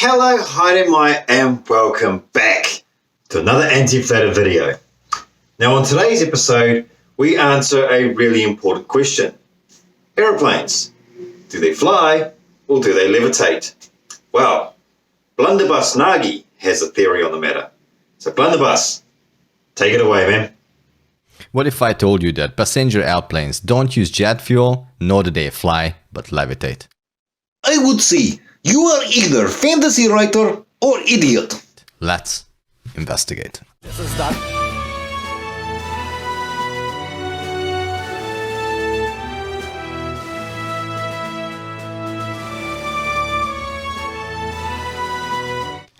Hello, hi my and welcome back to another anti-flatter video. Now on today's episode, we answer a really important question. Aeroplanes, do they fly or do they levitate? Well, Blunderbuss Nagy has a theory on the matter. So Blunderbuss, take it away, man. What if I told you that passenger airplanes don't use jet fuel, nor do they fly, but levitate? I would say you are either fantasy writer or idiot. Let's investigate. This is done.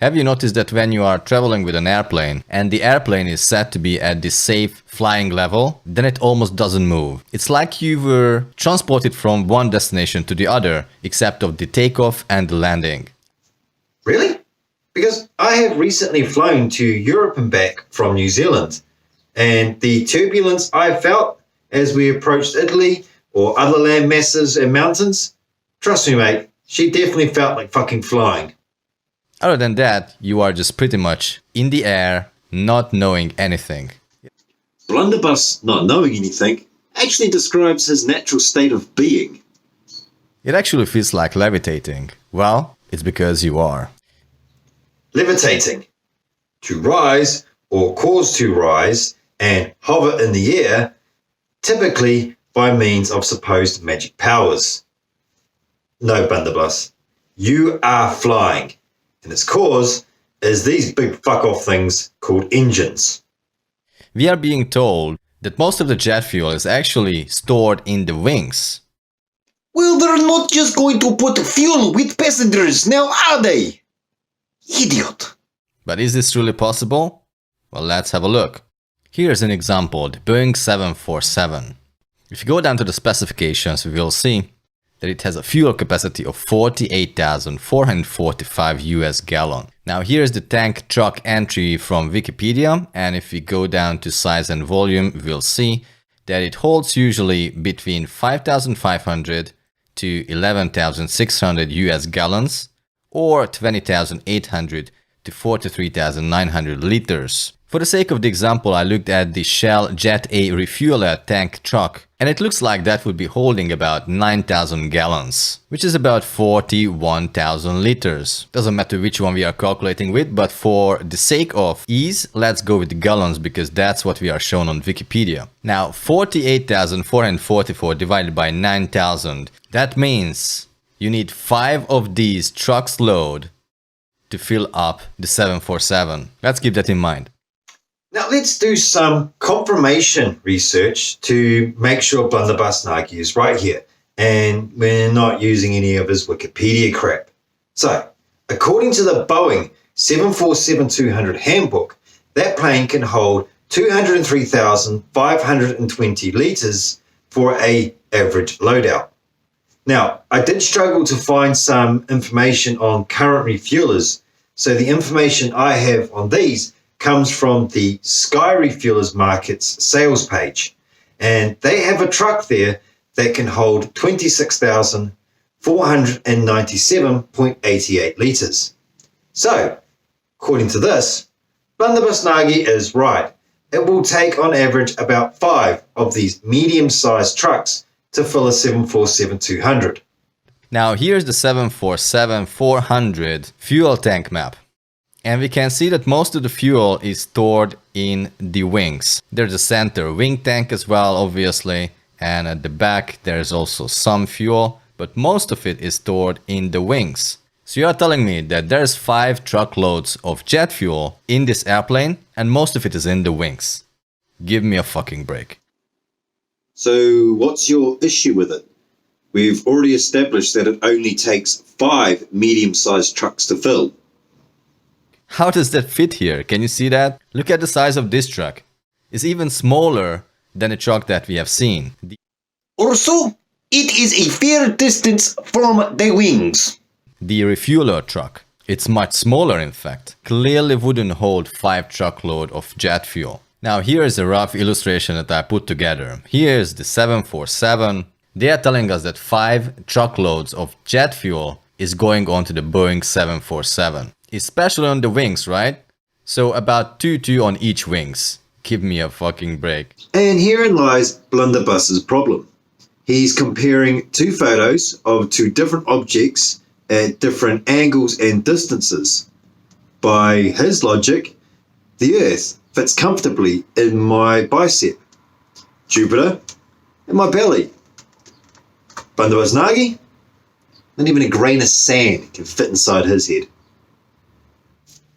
Have you noticed that when you are traveling with an airplane and the airplane is set to be at the safe flying level, then it almost doesn't move. It's like you were transported from one destination to the other, except of the takeoff and the landing. Really? Because I have recently flown to Europe and back from New Zealand, and the turbulence I felt as we approached Italy or other land masses and mountains, trust me mate, she definitely felt like fucking flying. Other than that, you are just pretty much in the air, not knowing anything. Blunderbuss not knowing anything actually describes his natural state of being. It actually feels like levitating. Well, it's because you are. Levitating, to rise or cause to rise and hover in the air, typically by means of supposed magic powers. No, Blunderbuss, you are flying. And its cause is these big fuck-off things called engines. We are being told that most of the jet fuel is actually stored in the wings. Well, they're not just going to put fuel with passengers now, are they? Idiot. But is this truly possible? Well, let's have a look. Here's an example, the Boeing 747. If you go down to the specifications, we will see that it has a fuel capacity of 48,445 US gallon. Now here's the tank truck entry from Wikipedia, and if we go down to size and volume, we'll see that it holds usually between 5,500 to 11,600 US gallons or 20,800 to 43,900 liters. For the sake of the example, I looked at the Shell Jet A Refueler tank truck, and it looks like that would be holding about 9,000 gallons, which is about 41,000 liters. Doesn't matter which one we are calculating with, but for the sake of ease, let's go with the gallons because that's what we are shown on Wikipedia. Now, 48,444 divided by 9,000, that means you need 5 of these trucks load to fill up the 747. Let's keep that in mind. Now let's do some confirmation research to make sure Blunderbuss Nagy is right here and we're not using any of his Wikipedia crap. So, according to the Boeing 747-200 handbook, that plane can hold 203,520 litres for an average loadout. Now, I did struggle to find some information on current refuelers, so the information I have on these comes from the Sky Refulers Market's sales page, and they have a truck there that can hold 26,497.88 litres. So, according to this, Blunderbuss Nagy is right. It will take on average about 5 of these medium-sized trucks to fill a 747-200. Now here's the 747-400 fuel tank map. And we can see that most of the fuel is stored in the wings. There's a center wing tank as well, obviously, and at the back there's also some fuel, but most of it is stored in the wings. So you are telling me that there's 5 truckloads of jet fuel in this airplane and most of it is in the wings. Give me a fucking break. So what's your issue with it? We've already established that it only takes 5 medium-sized trucks to fill. How does that fit here? Can you see that? Look at the size of this truck. It's even smaller than the truck that we have seen. Also, it is a fair distance from the wings. The refueler truck. It's much smaller in fact. Clearly wouldn't hold 5 truckload of jet fuel. Now here is a rough illustration that I put together. Here's the 747. They are telling us that 5 truckloads of jet fuel is going onto the Boeing 747, especially on the wings, right? So about 2 on each wings. Give me a fucking break. And herein lies Blunderbuss's problem. He's comparing two photos of two different objects at different angles and distances. By his logic, the Earth fits comfortably in my bicep, Jupiter in my belly. Barnabas Nagy, not even a grain of sand can fit inside his head.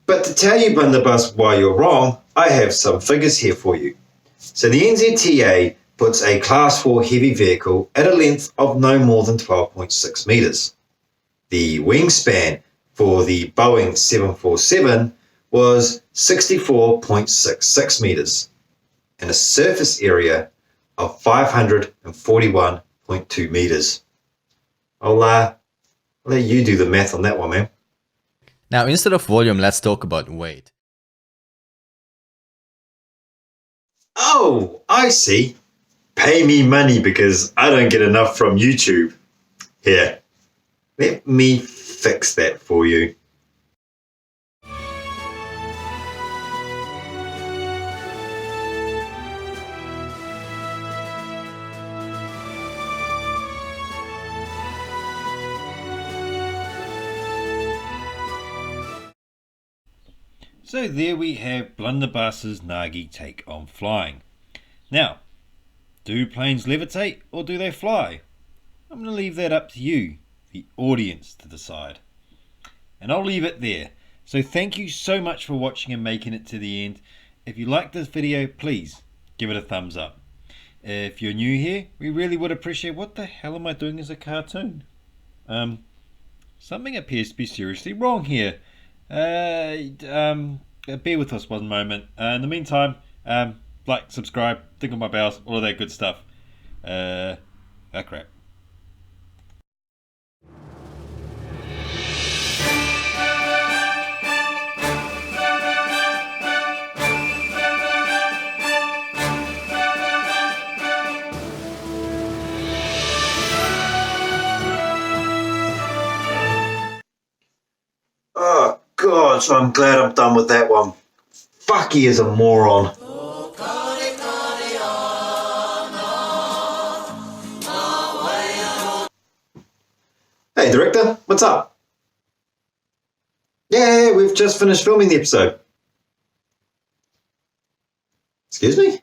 But to tell you, Barnabas, why you're wrong, I have some figures here for you. So the NZTA puts a Class 4 heavy vehicle at a length of no more than 12.6 metres. The wingspan for the Boeing 747 was 64.66 metres and a surface area of 541.2 metres. I'll let you do the math on that one, man. Now, instead of volume, let's talk about weight. Oh, I see. Pay me money because I don't get enough from YouTube. Here, let me fix that for you. So there we have Blunderbuss's Nagy take on flying. Now, do planes levitate or do they fly? I'm going to leave that up to you, the audience, to decide. And I'll leave it there. So thank you so much for watching and making it to the end. If you liked this video, please give it a thumbs up. If you're new here, we really would appreciate. What the hell am I doing as a cartoon? Something appears to be seriously wrong here. Bear with us one moment. In the meantime, like, subscribe, tickle my bells, all of that good stuff. Crap. Oh, God, so I'm glad I'm done with that one. Fuck, he is a moron. Hey, director, what's up? Yeah, we've just finished filming the episode. Excuse me?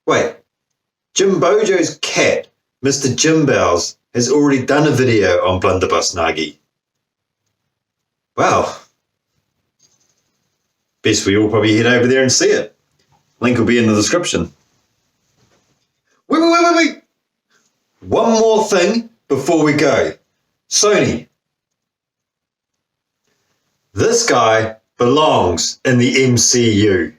Wait, Jimbojo's cat, Mr. Jimbells, has already done a video on Blunderbuss Nagy. Wow. Best we all probably head over there and see it. Link will be in the description. Wait. One more thing before we go. Sony. This guy belongs in the MCU.